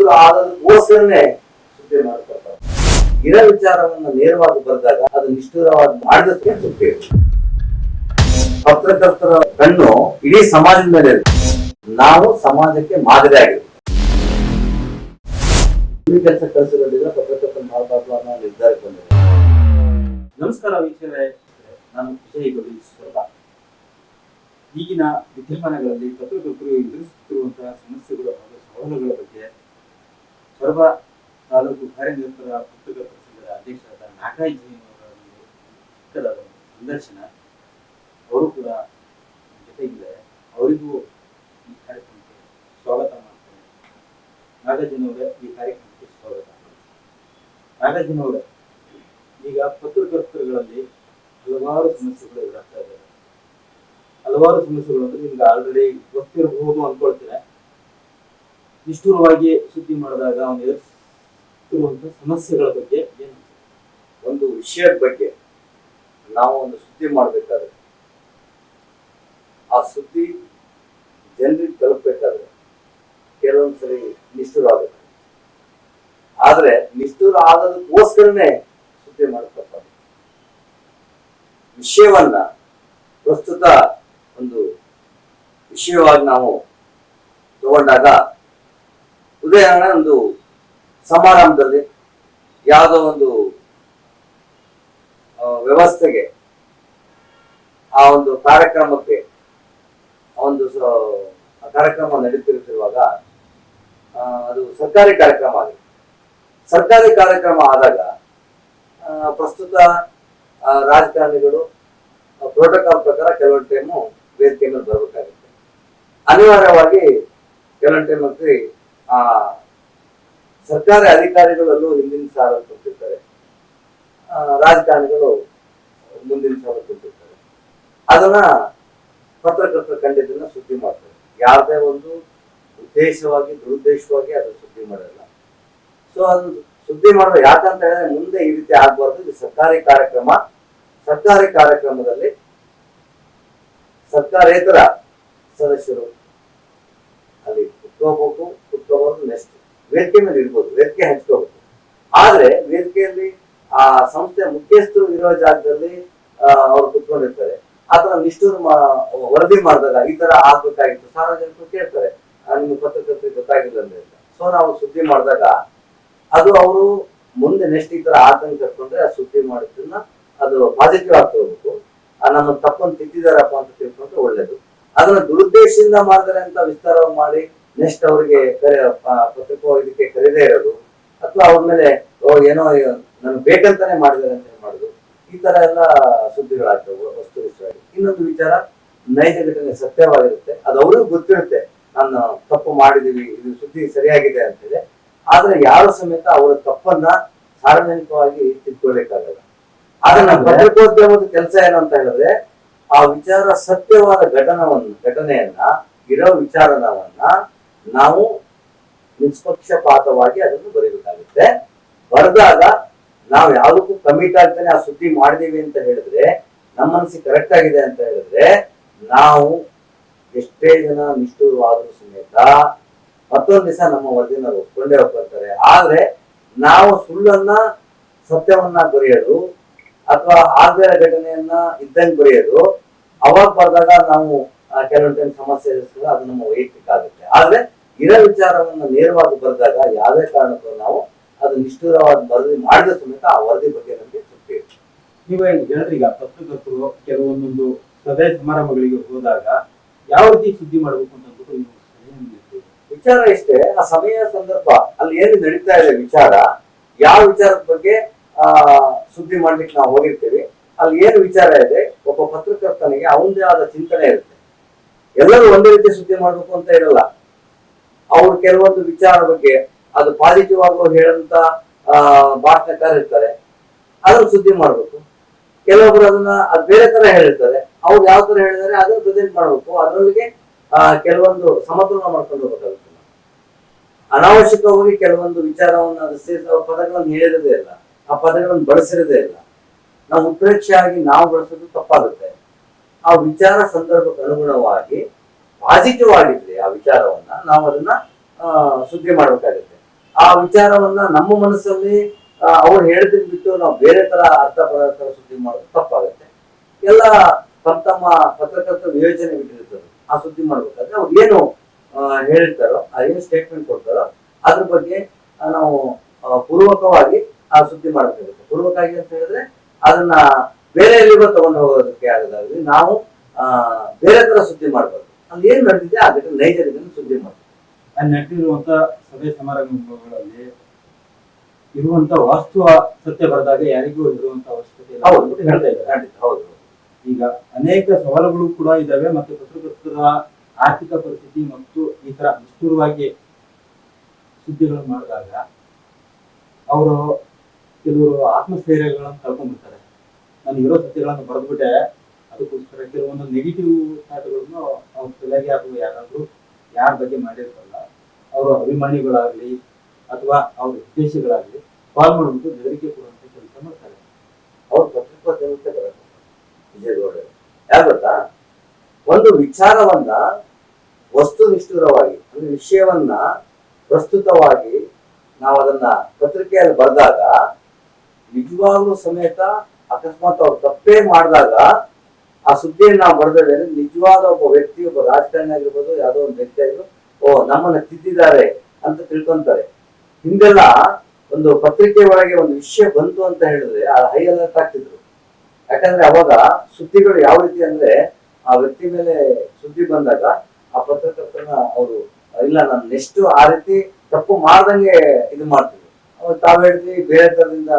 ನಿಷ್ಠುರ ಆದದಕ್ಕೋಸ್ಕರನೇ ಸುದ್ದಿ ಮಾಡ್ಕೊಳ್ತಾರೆ. ಇರೋ ವಿಚಾರವನ್ನು ನೇರವಾಗಿ ಬರೆದಾಗ ಅದು ನಿಷ್ಠುರವಾಗಿ ಮಾಡಿದಕ್ಕೆ ಸುದ್ದಿ. ಪತ್ರಕರ್ತರ ಕಣ್ಣು ಇಡೀ ಸಮಾಜದ ಮೇಲೆ ನಾವು ಸಮಾಜಕ್ಕೆ ಮಾದರಿ ಆಗಿರ್ತೀವಿ. ಕೆಲಸ ಕಲಿಸಿರೋದ್ರಿಂದ ಪತ್ರಕರ್ತರ ಮಾಡಬಾರ್ದು ಅನ್ನೋ ನಿರ್ಧಾರಕ್ಕೆ ಬಂದಿದೆ. ನಮಸ್ಕಾರ ವೀಕ್ಷಕರೇ, ನಾನು ವಿಜಯ್ ಗೌರೀಶ್ವರ. ಈಗಿನ ವಿದ್ಯಮಾನಗಳಲ್ಲಿ ಪತ್ರಕರ್ತರು ಎದುರಿಸುತ್ತಿರುವಂತಹ ಸಮಸ್ಯೆಗಳು ಹಾಗೂ ಸವಾಲುಗಳ ಬಗ್ಗೆ ಸೊರಬ ತಾಲೂಕು ಕಾರ್ಯನಿರತರ ಪತ್ರಕರ್ತರ ಸಂಘದ ಅಧ್ಯಕ್ಷರಾದ ನಾಗರಾಜ್ ಅವರ ಚಿಕ್ಕದಾದ ಸಂದರ್ಶನ. ಅವರು ಕೂಡ ಜೊತೆಗಿದ್ದಾರೆ. ಅವರಿಗೂ ಈ ಕಾರ್ಯಕ್ರಮಕ್ಕೆ ಸ್ವಾಗತ ಮಾಡ್ತಾರೆ. ನಾಗಾರ್ಜುನವರೇ, ಈ ಕಾರ್ಯಕ್ರಮಕ್ಕೆ ಸ್ವಾಗತ. ನಾಗಾರ್ಜುನವರೇ, ಈಗ ಪತ್ರಕರ್ತರುಗಳಲ್ಲಿ ಹಲವಾರು ಸಮಸ್ಯೆಗಳು ಎದುರಾಗ್ತಾ ಇದ್ದಾರೆ. ಹಲವಾರು ಸಮಸ್ಯೆಗಳು ಅಂದ್ರೆ ನಿಮ್ಗೆ ಆಲ್ರೆಡಿ ಗೊತ್ತಿರಬಹುದು ಅನ್ಕೊಳ್ತೀರಾ. ನಿಷ್ಠುರವಾಗಿ ಸುದ್ದಿ ಮಾಡಿದಾಗ ಅವನು ಎದುರಿಸುತ್ತಿರುವಂತಹ ಸಮಸ್ಯೆಗಳ ಬಗ್ಗೆ ಏನು? ಒಂದು ವಿಷಯದ ಬಗ್ಗೆ ನಾವು ಒಂದು ಸುದ್ದಿ ಮಾಡ್ಬೇಕಾದ್ರೆ ಆ ಸುದ್ದಿ ಜನರಿಗೆ ತಲುಪಬೇಕಾದ್ರೆ ಕೆಲವೊಂದ್ಸರಿ ನಿಷ್ಠುರ ಆಗುತ್ತೆ. ಆದ್ರೆ ನಿಷ್ಠುರ ಆದದಕ್ಕೋಸ್ಕರನೇ ಸುದ್ದಿ ಮಾಡ್ತಾರೆ. ವಿಷಯವನ್ನ ಪ್ರಸ್ತುತ ಒಂದು ವಿಷಯವಾಗಿ ನಾವು ತಗೊಂಡಾಗ, ಉದಾಹರಣೆ ಒಂದು ಸಮಾರಂಭದಲ್ಲಿ ಯಾವುದೋ ಒಂದು ವ್ಯವಸ್ಥೆಗೆ ಆ ಒಂದು ಕಾರ್ಯಕ್ರಮಕ್ಕೆ ಒಂದು ಕಾರ್ಯಕ್ರಮ ನಡೀತಿರುತ್ತಿರುವಾಗ ಅದು ಸರ್ಕಾರಿ ಕಾರ್ಯಕ್ರಮ ಆಗಿದೆ. ಸರ್ಕಾರಿ ಕಾರ್ಯಕ್ರಮ ಆದಾಗ ಪ್ರಸ್ತುತ ರಾಜಕಾರಣಿಗಳು ಪ್ರೋಟೋಕಾಲ್ ಪ್ರಕಾರ ಕೆಲವೊಂದು ಟೈಮು ವೇದಿಕೆ ಮೇಲೆ ಬರಬೇಕಾಗುತ್ತೆ. ಅನಿವಾರ್ಯವಾಗಿ ಕೆಲವೊಂದು ಟೈಮ್ ಮಂತ್ರಿ ಸರ್ಕಾರಿ ಅಧಿಕಾರಿಗಳಲ್ಲೂ ಹಿಂದಿನ ಸಾಲ ಕೊಟ್ಟಿರ್ತಾರೆ, ರಾಜಕಾರಣಿಗಳು ಮುಂದಿನ ಸಾಲ ಕೊಟ್ಟಿರ್ತಾರೆ. ಅದನ್ನ ಪತ್ರಕರ್ತರು ಖಂಡಿತನ ಸುದ್ದಿ ಮಾಡ್ತಾರೆ. ಯಾವುದೇ ಒಂದು ಉದ್ದೇಶವಾಗಿ ದುರುದ್ದೇಶವಾಗಿ ಅದು ಸುದ್ದಿ ಮಾಡಲ್ಲ. ಸೊ ಅದು ಸುದ್ದಿ ಮಾಡೋದು ಯಾಕಂತ ಹೇಳಿದ್ರೆ ಮುಂದೆ ಈ ರೀತಿ ಆಗ್ಬಾರ್ದು. ಇದು ಸರ್ಕಾರಿ ಕಾರ್ಯಕ್ರಮ. ಸರ್ಕಾರಿ ಕಾರ್ಯಕ್ರಮದಲ್ಲಿ ಸರ್ಕಾರೇತರ ಸದಸ್ಯರು ಅಲ್ಲಿ ಕುತ್ಕೋಬಹುದು, ನೆಕ್ಸ್ಟ್ ವೇದಿಕೆ ಮೇಲೆ ಇರ್ಬೋದು, ವೇದಿಕೆ ಹಂಚ್ಕೋಬಹುದು. ಆದ್ರೆ ವೇದಿಕೆಯಲ್ಲಿ ಆ ಸಂಸ್ಥೆ ಮುಖ್ಯಸ್ಥರು ಇರೋ ಜಾಗದಲ್ಲಿ ಅವ್ರು ಕುತ್ಕೊಂಡಿರ್ತಾರೆ. ಆತರ ನಿಷ್ಠುರ ವರದಿ ಮಾಡಿದಾಗ ಈ ತರ ಆಗ್ಬೇಕಾಗಿತ್ತು, ಸಾರ್ವಜನಿಕರು ಕೇಳ್ತಾರೆ, ನಿಮ್ಗೆ ಪತ್ರಕರ್ತರಿಗೆ ಗೊತ್ತಾಗಿಲ್ಲ ಅಂದ್ರೆ. ಸೊ ನಾವು ಸುದ್ದಿ ಮಾಡಿದಾಗ ಅದು ಅವರು ಮುಂದೆ ನೆಕ್ಸ್ಟ್ ಈ ತರ ಆತಂಕ ಕರ್ಕೊಂಡ್ರೆ ಆ ಸುದ್ದಿ ಮಾಡಿದ್ದನ್ನ ಅದು ಪಾಸಿಟಿವ್ ಆಗ್ತಾ ಹೋಗ್ಬೇಕು. ನಮ್ಮ ತಪ್ಪನ್ನು ತಿದ್ದಿದಾರಪ್ಪ ಅಂತ ತಿಳ್ಕೊಂಡ್ರೆ ಒಳ್ಳೇದು. ಅದನ್ನ ದುರುದ್ದೇಶದಿಂದ ಮಾಡಿದ್ರೆ ಅಂತ ವಿಸ್ತಾರ ಮಾಡಿ ನೆಕ್ಸ್ಟ್ ಅವ್ರಿಗೆ ಪತ್ರಿಕಾ ಇದಕ್ಕೆ ಕರೆದೇ ಇರೋದು, ಅಥವಾ ಅವ್ರ ಮೇಲೆ ಏನೋ ನನ್ಗೆ ಬೇಕಂತಾನೆ ಮಾಡಿದಾರೆ ಅಂತ ಮಾಡುದು, ಈ ತರ ಎಲ್ಲ ಸುದ್ದಿಗಳಾಗ್ತವೆ ವಸ್ತು ವಿಷಯವಾಗಿ. ಇನ್ನೊಂದು ವಿಚಾರ, ನೈಜ ಘಟನೆ ಸತ್ಯವಾಗಿರುತ್ತೆ, ಅದು ಅವ್ರಿಗೂ ಗೊತ್ತಿರುತ್ತೆ ನಾನು ತಪ್ಪು ಮಾಡಿದೀವಿ, ಇದು ಸುದ್ದಿ ಸರಿಯಾಗಿದೆ ಅಂತೇಳಿ. ಆದ್ರೆ ಯಾರು ಸಮೇತ ಅವರ ತಪ್ಪನ್ನ ಸಾರ್ವಜನಿಕವಾಗಿ ತಿಳ್ಕೊಳ್ಬೇಕಾಗಲ್ಲ. ಆದ್ರೆ ನಮ್ಮ ಪತ್ರಿಕೋದ್ಯಮದ ಕೆಲಸ ಏನು ಅಂತ ಹೇಳಿದ್ರೆ, ಆ ವಿಚಾರ ಸತ್ಯವಾದ ಘಟನೆಯನ್ನ ಇರೋ ವಿಚಾರವನ್ನ ನಾವು ನಿಷ್ಪಕ್ಷಪಾತವಾಗಿ ಅದನ್ನು ಬರೀಬೇಕಾಗುತ್ತೆ. ಬರೆದಾಗ ನಾವು ಯಾವುದಕ್ಕೂ ಕಮಿಟ್ ಆಗ್ತಾನೆ ಆ ಸುದ್ದಿ ಮಾಡಿದೀವಿ ಅಂತ ಹೇಳಿದ್ರೆ, ನಮ್ಮ ಮನಸ್ಸಿಗೆ ಕರೆಕ್ಟ್ ಆಗಿದೆ ಅಂತ ಹೇಳಿದ್ರೆ, ನಾವು ಎಷ್ಟೇ ಜನ ನಿಷ್ಠುರವಾದರೂ ಸಮೇತ ಮತ್ತೊಂದು ದಿವಸ ನಮ್ಮ ವರದಿನ ಒಪ್ಕೊಂಡೇ ಒಪ್ಕೊಳ್ತಾರೆ. ಆದ್ರೆ ನಾವು ಸುಳ್ಳನ್ನ ಸತ್ಯವನ್ನ ಬರೆಯೋದು ಅಥವಾ ಆಗದ ಘಟನೆಯನ್ನ ಇದ್ದಂಗೆ ಬರೆಯೋದು, ಅವಾಗ ಬರೆದಾಗ ನಾವು ಕೆಲವೊಂದು ಟೈಮ್ ಸಮಸ್ಯೆ ಎದುರಿಸಿದ್ರೆ ಅದು ನಮ್ಮ ವೈಯಕ್ತಿಕ ಆಗುತ್ತೆ. ಆದ್ರೆ ಇರೋ ವಿಚಾರವನ್ನ ನೇರವಾಗಿ ಬರೆದಾಗ ಯಾವುದೇ ಕಾರಣಕ್ಕೂ ನಾವು ಅದು ನಿಷ್ಠುರವಾಗಿ ವರದಿ ಮಾಡಿದ ಸಮೇತ ಆ ವರದಿ ಬಗ್ಗೆ ನಮಗೆ ತೃಪ್ತಿ ಇರುತ್ತೆ. ನೀವೇ ಹೇಳಿದ್ರೀಗ ಪತ್ರಕರ್ತರು ಕೆಲವೊಂದೊಂದು ಸಭೆ ಸಮಾರಂಭಗಳಿಗೆ ಹೋದಾಗ ಯಾವ ರೀತಿ ಸುದ್ದಿ ಮಾಡಬೇಕು ಅಂತ ಅಂದ್ಬಿಟ್ಟು ನೀವು ವಿಚಾರ ಇಷ್ಟೇ, ಆ ಸಮಯ ಸಂದರ್ಭ ಅಲ್ಲಿ ಏನು ನಡೀತಾ ಇದೆ ವಿಚಾರ, ಯಾವ ವಿಚಾರದ ಬಗ್ಗೆ ಸುದ್ದಿ ಮಾಡ್ಲಿಕ್ಕೆ ನಾವು ಹೋಗಿರ್ತೀವಿ, ಅಲ್ಲಿ ಏನು ವಿಚಾರ ಇದೆ, ಒಬ್ಬ ಪತ್ರಕರ್ತನಿಗೆ ಅವನದೇ ಆದ ಚಿಂತನೆ ಇರುತ್ತೆ. ಎಲ್ಲರೂ ಒಂದೇ ರೀತಿ ಸುದ್ದಿ ಮಾಡ್ಬೇಕು ಅಂತ ಇರಲ್ಲ. ಅವ್ರು ಕೆಲವೊಂದು ವಿಚಾರ ಬಗ್ಗೆ ಅದು ಪಾಸಿಟಿವ್ ಆಗೋ ಹೇಳಂತ ಭಾಷಣಕಾರ ಇರ್ತಾರೆ, ಅದನ್ನ ಸುದ್ದಿ ಮಾಡ್ಬೇಕು. ಕೆಲವೊಬ್ರು ಅದನ್ನ ಅದು ಬೇರೆ ತರ ಹೇಳಿರ್ತಾರೆ, ಅವ್ರು ಯಾವ ತರ ಹೇಳಿದಾರೆ ಅದನ್ನ ಪ್ರೆಸೆಂಟ್ ಮಾಡ್ಬೇಕು. ಅದರೊಳಗೆ ಕೆಲವೊಂದು ಸಮತೋಲನ ಮಾಡ್ಕೊಂಡು ಹೋಗ್ಬೇಕಾಗುತ್ತೆ. ಅನಾವಶ್ಯಕವಾಗಿ ಕೆಲವೊಂದು ವಿಚಾರವನ್ನು ಅದು ಸೇರಿದ ಪದಗಳನ್ನು ಹೇಳಿರೋದೇ ಇಲ್ಲ, ಆ ಪದಗಳನ್ನು ಬಳಸಿರೋದೇ ಇಲ್ಲ. ನಾವು ಉತ್ಪ್ರೇಕ್ಷೆಯಾಗಿ ನಾವು ಬಳಸೋದು ತಪ್ಪಾಗುತ್ತೆ. ಆ ವಿಚಾರ ಸಂದರ್ಭಕ್ಕೆ ಅನುಗುಣವಾಗಿ ಪಾಸಿಟಿವ್ ಆಗಿದ್ರೆ ಆ ವಿಚಾರವನ್ನ ನಾವು ಅದನ್ನ ಸುದ್ದಿ ಮಾಡ್ಬೇಕಾಗುತ್ತೆ. ಆ ವಿಚಾರವನ್ನ ನಮ್ಮ ಮನಸ್ಸಲ್ಲಿ ಅವ್ರು ಹೇಳಿದ್ರೆ ಬಿಟ್ಟು ನಾವು ಬೇರೆ ತರ ಅರ್ಥ ಬರೋ ತರ ಸುದ್ದಿ ಮಾಡೋದು ತಪ್ಪಾಗುತ್ತೆ. ಎಲ್ಲ ತಮ್ಮ ಪತ್ರಕರ್ತರ ವಿವೇಚನೆ ಬಿಟ್ಟಿರ್ತದೆ. ಆ ಸುದ್ದಿ ಮಾಡ್ಬೇಕಾದ್ರೆ ಅವ್ರು ಏನು ಹೇಳಿರ್ತಾರೋ, ಏನು ಸ್ಟೇಟ್ಮೆಂಟ್ ಕೊಡ್ತಾರೋ ಅದ್ರ ಬಗ್ಗೆ ನಾವು ಪೂರ್ವಕವಾಗಿ ಆ ಸುದ್ದಿ ಮಾಡಬೇಕಾಗುತ್ತೆ. ಪೂರ್ವಕವಾಗಿ ಅಂತ ಹೇಳಿದ್ರೆ ಅದನ್ನ ಬೇರೆ ಎಲ್ಲಿಗೋ ತಗೊಂಡು ಹೋಗೋದಕ್ಕೆ ಆಗೋದಾಗ್ಲಿ, ನಾವು ಬೇರೆ ತರ ಸುದ್ದಿ ಮಾಡ್ಬೋದು. ಅಲ್ಲಿ ಏನ್ ನಡೆದಿದೆ ಆ ಘಟನೆ ನೈಜ ಘಟನೆ ಸುದ್ದಿ ಮಾಡ್ಬೋದು. ಅಲ್ಲಿ ನಡೆದಿರುವಂತ ಸಭೆ ಸಮಾರಂಭಗಳಲ್ಲಿ ಇರುವಂತ ವಾಸ್ತವ ಸತ್ಯ ಬರೆದಾಗ ಯಾರಿಗೂ ಇರುವಂತ ಅವಶ್ಯಕತೆ ಇಲ್ಲ. ಹೌದು. ಈಗ ಅನೇಕ ಸವಾಲುಗಳು ಕೂಡ ಇದಾವೆ ಮತ್ತು ಪತ್ರಕರ್ತರ ಆರ್ಥಿಕ ಪರಿಸ್ಥಿತಿ ಮತ್ತು ಈ ತರ ನಿಷ್ಠುರವಾಗಿ ಸುದ್ದಿಗಳನ್ನು ಮಾಡಿದಾಗ ಅವರು ಕೆಲವರು ಆತ್ಮಸ್ಥೈರ್ಯಗಳನ್ನು ಕಳ್ಕೊಂಡ್ಬಿಡ್ತಾರೆ. ನಾನು ಇರೋ ಸತ್ಯಗಳನ್ನು ಬರೆದ್ಬಿಟ್ಟೆ, ಅದಕ್ಕೋಸ್ಕರ ಕೆಲವೊಂದು ನೆಗೆಟಿವ್ ಥಾಟ್ಗಳನ್ನು ಅವ್ರ ತಲೆಗೆ ಅಥವಾ ಯಾರಾದ್ರೂ ಯಾರ ಬಗ್ಗೆ ಮಾಡಿರ್ತಾರಲ್ಲ ಅವರು ಅಭಿಮಾನಿಗಳಾಗ್ಲಿ ಅಥವಾ ಅವ್ರ ಉದ್ದೇಶಗಳಾಗ್ಲಿ ಕಾಲ್ ಮಾಡ್ಬಿಟ್ಟು ಬೆದರಿಕೆ ಕೊಡುವಂತ ಕೆಲಸ ಮಾಡ್ತಾರೆ. ಅವ್ರು ಪತ್ರಿಕೋದ್ಯಮಕ್ಕೆ ಬರುತ್ತೆ. ವಿಜಯಗೌಡ ಯಾರು ಗೊತ್ತಾ, ಒಂದು ವಿಚಾರವನ್ನ ವಸ್ತುನಿಷ್ಠುರವಾಗಿ ಒಂದು ವಿಷಯವನ್ನ ಪ್ರಸ್ತುತವಾಗಿ ನಾವು ಅದನ್ನ ಪತ್ರಿಕೆಯಲ್ಲಿ ಬರೆದಾಗ ನಿಜವಾಗ್ಲೂ ಸಮೇತ ಅಕಸ್ಮಾತ್ ಅವ್ರು ತಪ್ಪೇ ಮಾಡಿದಾಗ ಆ ಸುದ್ದಿಯನ್ನು ನಾವು ಬರೆದ್ರೆ ನಿಜವಾದ ಒಬ್ಬ ವ್ಯಕ್ತಿ, ಒಬ್ಬ ರಾಜಕಾರಣಿ ಆಗಿರ್ಬೋದು, ಯಾವುದೋ ಒಂದು ವ್ಯಕ್ತಿ ಆಗಿರ್ಬೋದು, ನಮ್ಮನ್ನ ತಿದ್ದಿದ್ದಾರೆ ಅಂತ ತಿಳ್ಕೊಂತಾರೆ. ಹಿಂದೆಲ್ಲ ಒಂದು ಪತ್ರಿಕೆ ಒಳಗೆ ಒಂದು ವಿಷಯ ಬಂತು ಅಂತ ಹೇಳಿದ್ರೆ ಆ ಹೈ ಅಲರ್ಟ್ ಆಗ್ತಿದ್ರು. ಯಾಕಂದ್ರೆ ಅವಾಗ ಸುದ್ದಿಗಳು ಯಾವ ರೀತಿ ಅಂದ್ರೆ ಆ ವ್ಯಕ್ತಿ ಮೇಲೆ ಸುದ್ದಿ ಬಂದಾಗ ಆ ಪತ್ರಕರ್ತನ ಅವರು ಇಲ್ಲ ನಾನು ನೆಕ್ಸ್ಟ್ ಆ ರೀತಿ ತಪ್ಪು ಮಾಡ್ದಂಗೆ ಇದು ಮಾಡ್ತಿದ್ರು. ಅವ್ರು ತಾವ್ ಹೇಳಿದ್ವಿ ಬೇರೆ ತರದಿಂದ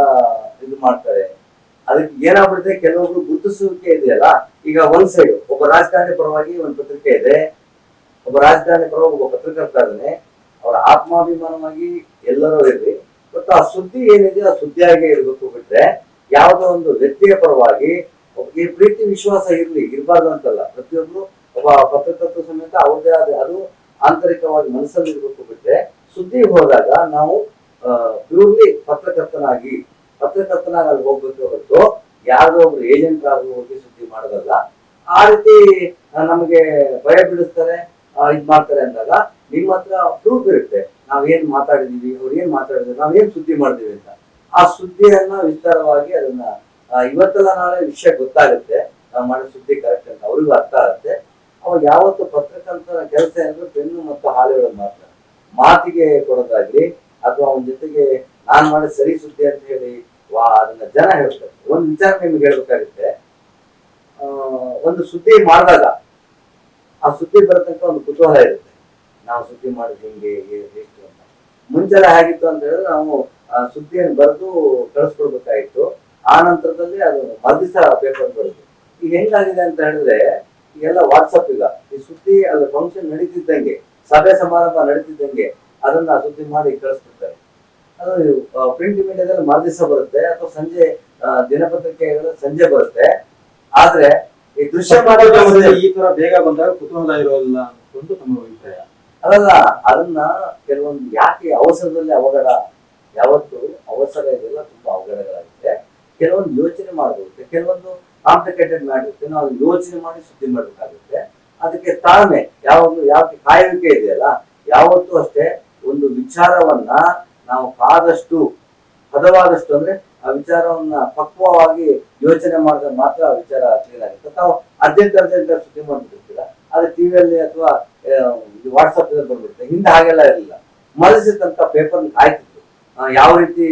ಇದು ಮಾಡ್ತಾರೆ. ಅದಕ್ಕೆ ಏನಾಗ್ಬಿಡುತ್ತೆ, ಕೆಲವೊಬ್ರು ಗುರುತಿಸುವಿಕೆ ಇದೆಯಲ್ಲ, ಈಗ ಒಂದ್ ಸೈಡ್ ಒಬ್ಬ ರಾಜಕಾರಣಿ ಪರವಾಗಿ ಒಂದು ಪತ್ರಿಕೆ ಇದೆ, ಒಬ್ಬ ರಾಜಕಾರಣಿ ಪರವಾಗಿ ಒಬ್ಬ ಪತ್ರಕರ್ತ ಇದ್ದಾನೆ, ಅವರ ಆತ್ಮಾಭಿಮಾನವಾಗಿ ಎಲ್ಲರೂ ಇರ್ಲಿ, ಬಟ್ ಆ ಸುದ್ದಿ ಏನಿದೆ ಆ ಸುದ್ದಿಯಾಗೆ ಇರ್ಬೇಕು. ಬಿಟ್ರೆ ಯಾವುದೋ ಒಂದು ವ್ಯಕ್ತಿಯ ಪರವಾಗಿ ಈ ಪ್ರೀತಿ ವಿಶ್ವಾಸ ಇರಬಾರ್ದು ಅಂತಲ್ಲ. ಪ್ರತಿಯೊಬ್ರು ಒಬ್ಬ ಪತ್ರಕರ್ತ ಸಮೇತ ಅವ್ರದೇ ಆದ ಅದು ಆಂತರಿಕವಾಗಿ ಮನಸ್ಸಲ್ಲಿ ಇರ್ಬೇಕು. ಬಿಟ್ರೆ ಸುದ್ದಿ ಹೋದಾಗ ನಾವು ಪ್ಯೂರ್ಲಿ ಪತ್ರಕರ್ತನಾಗಿ ಅಲ್ಲಿ ಹೋಗ್ಬೇಕು ಹೊರತು ಯಾವ್ದೋ ಒಬ್ರು ಏಜೆಂಟ್ ಆಗಿ ಹೋಗಿ ಸುದ್ದಿ ಮಾಡೋದಲ್ಲ. ಆ ರೀತಿ ನಮಗೆ ಭಯ ಬಿಡಿಸ್ತಾರೆ, ಇದ್ ಮಾಡ್ತಾರೆ ಅಂದಾಗ ನಿಮ್ಮ ಹತ್ರ ಪ್ರೂಫ್ ಇರುತ್ತೆ, ನಾವೇನ್ ಮಾತಾಡಿದೀವಿ, ಅವ್ರು ಏನ್ ಮಾತಾಡಿದ್ವಿ, ನಾವೇನ್ ಸುದ್ದಿ ಮಾಡಿದೀವಿ ಅಂತ. ಆ ಸುದ್ದಿಯನ್ನ ವಿಸ್ತಾರವಾಗಿ ಅದನ್ನ ಇವತ್ತೆಲ್ಲ ನಾಳೆ ವಿಷಯ ಗೊತ್ತಾಗುತ್ತೆ, ನಾವು ಮಾಡೋ ಸುದ್ದಿ ಕರೆಕ್ಟ್ ಅಂತ ಅವ್ರಿಗೂ ಅರ್ಥ ಆಗುತ್ತೆ. ಅವಾಗ ಯಾವತ್ತು ಪತ್ರಕರ್ತರ ಕೆಲಸ ಅಂದ್ರೆ ಪೆನ್ನು ಮತ್ತು ಹಾಳೆಗಳು ಮಾತ್ರ, ಮಾತಿಗೆ ಕೊಡೋದಾಗ್ಲಿ ಅಥವಾ ಅವನ ಜೊತೆಗೆ ನಾನ್ ಮಾಡಿ ಸರಿ ಸುದ್ದಿ ಅಂತ ಹೇಳಿ ಅದನ್ನ ಜನ ಹೇಳ್ತಾರೆ. ಒಂದು ವಿಚಾರ ನಿಮ್ಗೆ ಹೇಳ್ಬೇಕಾಗುತ್ತೆ, ಒಂದು ಸುದ್ದಿ ಮಾಡಿದಾಗ ಆ ಸುದ್ದಿ ಬರತಕ್ಕ ಒಂದು ಕುತೂಹಲ ಇರುತ್ತೆ. ನಾವು ಸುದ್ದಿ ಮಾಡಿದ್ ಹಿಂಗೆ ಎಷ್ಟು ಅಂತ. ಮುಂಚೆಲ್ಲ ಹೇಗಿತ್ತು ಅಂತ ಹೇಳಿದ್ರೆ ನಾವು ಸುದ್ದಿಯನ್ನು ಬರೆದು ಕಳಿಸ್ಕೊಡ್ಬೇಕಾಗಿತ್ತು. ಆ ನಂತರದಲ್ಲಿ ಅದು ಮರ್ದಿಸ ಪೇಪರ್ ಬರೋದು. ಈಗ ಹೆಂಗಾಗಿದೆ ಅಂತ ಹೇಳಿದ್ರೆ ಈಗೆಲ್ಲ ವಾಟ್ಸಪ್, ಈಗ ಈ ಸುದ್ದಿ ಅಲ್ಲಿ ಫಂಕ್ಷನ್ ನಡೀತಿದ್ದಂಗೆ, ಸಭೆ ಸಮಾರಂಭ ನಡೀತಿದ್ದಂಗೆ ಅದನ್ನ ಸುದ್ದಿ ಮಾಡಿ ಕಳಿಸ್ಬಿಡ್ತಾರೆ. ಅದು ಪ್ರಿಂಟ್ ಮೀಡಿಯಾದಲ್ಲಿ ಮರುದಿವಸ ಬರುತ್ತೆ ಅಥವಾ ಸಂಜೆ ದಿನಪತ್ರಿಕೆಗಳು ಸಂಜೆ ಬರುತ್ತೆ. ಆದ್ರೆ ಈ ದೃಶ್ಯ ಮಾಧ್ಯಮದಲ್ಲಿ ಈ ತರ ಬೇಗ ಬಂದಾಗ ಕುತೂಹಲ ಇರೋಲ್ಲ ಅಂತ ತಮ್ಮ ಅಭಿಪ್ರಾಯ. ಅಲ್ಲ, ಅದನ್ನ ಕೆಲವೊಂದು ಯಾಕೆ ಅವಸರದಲ್ಲಿ ಅವಘಡ, ಯಾವತ್ತು ಅವಸರ ಇದೆಲ್ಲ ತುಂಬಾ ಅವಘಡಗಳಾಗುತ್ತೆ. ಕೆಲವೊಂದು ಯೋಚನೆ ಮಾಡಬೇಕು, ಕೆಲವೊಂದು ಕಾಂಪ್ಲಿಕೇಟೆಡ್ ಮಾಡಿರುತ್ತೆ, ನಾವು ಯೋಚನೆ ಮಾಡಿ ಸುದ್ದಿ ಮಾಡ್ಬೇಕಾಗುತ್ತೆ. ಅದಕ್ಕೆ ತಾಳ್ಮೆ ಯಾವಾಗಲೂ ಯಾಕೆ ಕಾಯುವಿಕೆ ಇದೆಯಲ್ಲ, ಯಾವತ್ತೂ ಅಷ್ಟೇ ಒಂದು ವಿಚಾರವನ್ನ ನಾವು ಕಾದಷ್ಟು ಹದವಾದಷ್ಟು ಅಂದ್ರೆ ಆ ವಿಚಾರವನ್ನ ಪಕ್ವವಾಗಿ ಯೋಚನೆ ಮಾಡಿದ್ರೆ ಮಾತ್ರ ಆ ವಿಚಾರ ಕ್ಲಿಯರ್ ಆಗುತ್ತೆ. ತಾವು ಅರ್ಜೆಂಟ್ ಸುದ್ದಿ ಮಾಡ್ಬಿಟ್ಟಿರ್ತೀರ, ಅದು ಟಿವಿಯಲ್ಲಿ ಅಥವಾ ವಾಟ್ಸಪ್ ಬಂದ್ಬಿಡುತ್ತೆ. ಹಿಂದೆ ಹಾಗೆಲ್ಲ ಇರಲಿಲ್ಲ, ಮಲಸಿದಂತ ಪೇಪರ್ ಕಾಯ್ತಿತ್ತು, ಯಾವ ರೀತಿ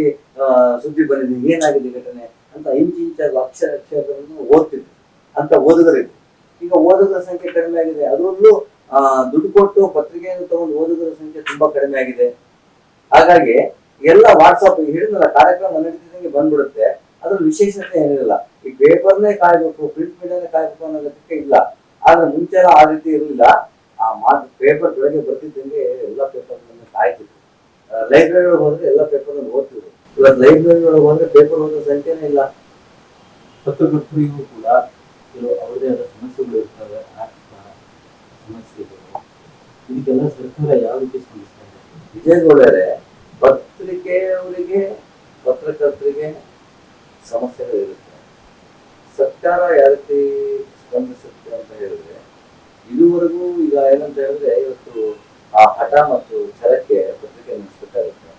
ಸುದ್ದಿ ಬಂದಿದೆ, ಏನಾಗಿದೆ ಘಟನೆ ಅಂತ ಇಂಚಾಗಿ ಅಕ್ಷರಗಳನ್ನು ಓದ್ತಿದ್ರು ಅಂತ ಓದುಗರಿದ್ರು. ಈಗ ಓದುಗರ ಸಂಖ್ಯೆ ಕಡಿಮೆ ಆಗಿದೆ. ಅದರಲ್ಲೂ ದುಡ್ಡು ಕೊಟ್ಟು ಪತ್ರಿಕೆಯನ್ನು ತಗೊಂಡು ಓದುಗರ ಸಂಖ್ಯೆ ತುಂಬಾ ಕಡಿಮೆ ಆಗಿದೆ. ಹಾಗಾಗಿ ಎಲ್ಲ ವಾಟ್ಸಪ್ ಹಿಡಿದಲ್ಲ, ಕಾರ್ಯಕ್ರಮ ನಡೀತಿದ್ದಂಗೆ ಬಂದ್ಬಿಡುತ್ತೆ. ಅದ್ರಲ್ಲಿ ವಿಶೇಷತೆ ಏನಿರಲ್ಲ. ಈ ಪೇಪರ್ನೇ ಕಾಯ್ಬೇಕು, ಪ್ರಿಂಟ್ ಮೀಡಿಯಾನೇ ಕಾಯ್ಬೇಕು ಅನ್ನೋದಕ್ಕೆ ಇಲ್ಲ. ಆದ್ರೆ ಮುಂಚೆ ಆ ರೀತಿ ಇರಲಿಲ್ಲ. ಆ ಪೇಪರ್ ಬೆಳಗ್ಗೆ ಬರ್ತಿದ್ದಂಗೆ ಎಲ್ಲ ಪೇಪರ್ಗಳನ್ನು ಕಾಯ್ತಿದ್ರು. ಲೈಬ್ರರಿ ಒಳಗೆ ಹೋದ್ರೆ ಎಲ್ಲ ಪೇಪರ್ ಓದ್ತಿದ್ರು. ಇವತ್ತು ಲೈಬ್ರರಿ ಒಳಗೆ ಹೋದ್ರೆ ಪೇಪರ್ ಓದೋ ಸಂಖ್ಯೆನೇ ಇಲ್ಲ. ಪತ್ರಕರ್ತರಿಗೂ ಕೂಡ ಕೆಲವು ಅವರದೇ ಆದ ಸಮಸ್ಯೆಗಳು ಇರ್ತವೆ, ಆರ್ಥಿಕ ಸಮಸ್ಯೆಗಳು. ಇದಕ್ಕೆಲ್ಲ ಸರ್ಕಾರ ಯಾವ ರೀತಿ ಸ್ಪಂದಿಸ್ತಾ ಇದೆ? ವಿಜಯಗೌಡರೇ, ಪತ್ರಿಕೆಯವರಿಗೆ ಪತ್ರಕರ್ತರಿಗೆ ಸಮಸ್ಯೆಗಳಿರುತ್ತೆ. ಸರ್ಕಾರ ಯಾವ ರೀತಿ ಸ್ಪಂದಿಸುತ್ತೆ ಅಂತ ಹೇಳಿದ್ರೆ, ಇದುವರೆಗೂ ಈಗ ಏನಂತ ಹೇಳಿದ್ರೆ ಇವತ್ತು ಆ ಹಠ ಮತ್ತು ಛಲಕ್ಕೆ ಪತ್ರಿಕೆ ನಡೆಸಬೇಕಾಗುತ್ತೆ.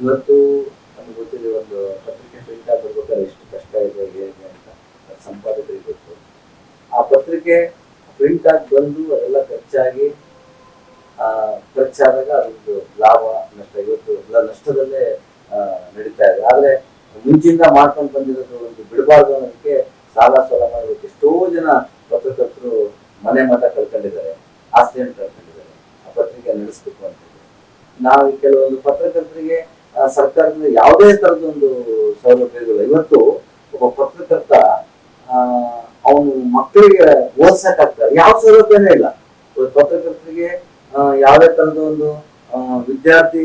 ಇವತ್ತು ನಮ್ಗೆ ಗೊತ್ತಿದೆ, ಒಂದು ಪತ್ರಿಕೆ ಪ್ರಿಂಟ್ ಬರ್ಬೇಕಾದ್ರೆ ಎಷ್ಟು ಕಷ್ಟ ಇದೆ ಹೇಗೆ ಅಂತ ಸಂಪಾದಕರಿಗೆ ಗೊತ್ತು. ಆ ಪತ್ರಿಕೆ ಪ್ರಿಂಟ್ ಆಗಿ ಬಂದು ಅದೆಲ್ಲ ಖರ್ಚಾದಾಗ ಅದೊಂದು ಲಾಭ ನಷ್ಟ ಇವತ್ತು ಎಲ್ಲ ನಷ್ಟದಲ್ಲೇ ನಡೀತಾ ಇದೆ. ಆದ್ರೆ ಮುಂಚಿಂದ ಮಾಡ್ಕೊಂಡು ಬಂದಿರೋದು ಒಂದು ಬಿಡಬಾರ್ದು ಅನ್ನೋದಕ್ಕೆ ಸಾಲ ಮಾಡೋದಕ್ಕೆ ಎಷ್ಟೋ ಜನ ಪತ್ರಕರ್ತರು ಮನೆ ಮಠ ಕಳ್ಕೊಂಡಿದ್ದಾರೆ, ಆಸ್ತಿಯನ್ನು ಕಳ್ಕೊಂಡಿದ್ದಾರೆ ಆ ಪತ್ರಿಕೆ ನಡೆಸಬೇಕು ಅಂತ. ನಾವು ಕೆಲವೊಂದು ಪತ್ರಕರ್ತರಿಗೆ ಸರ್ಕಾರದಿಂದ ಯಾವುದೇ ತರದೊಂದು ಸೌಲಭ್ಯಗಳು. ಇವತ್ತು ಒಬ್ಬ ಪತ್ರಕರ್ತ ಅವನು ಮಕ್ಕಳಿಗೆ ಓದ್ಸಕ್ಕಾಗ್ತಾರೆ, ಯಾವ ಸೌಲಭ್ಯನೇ ಇಲ್ಲ. ಪತ್ರಕರ್ತರಿಗೆ ಯಾವುದೇ ತರದ ಒಂದು ವಿದ್ಯಾರ್ಥಿ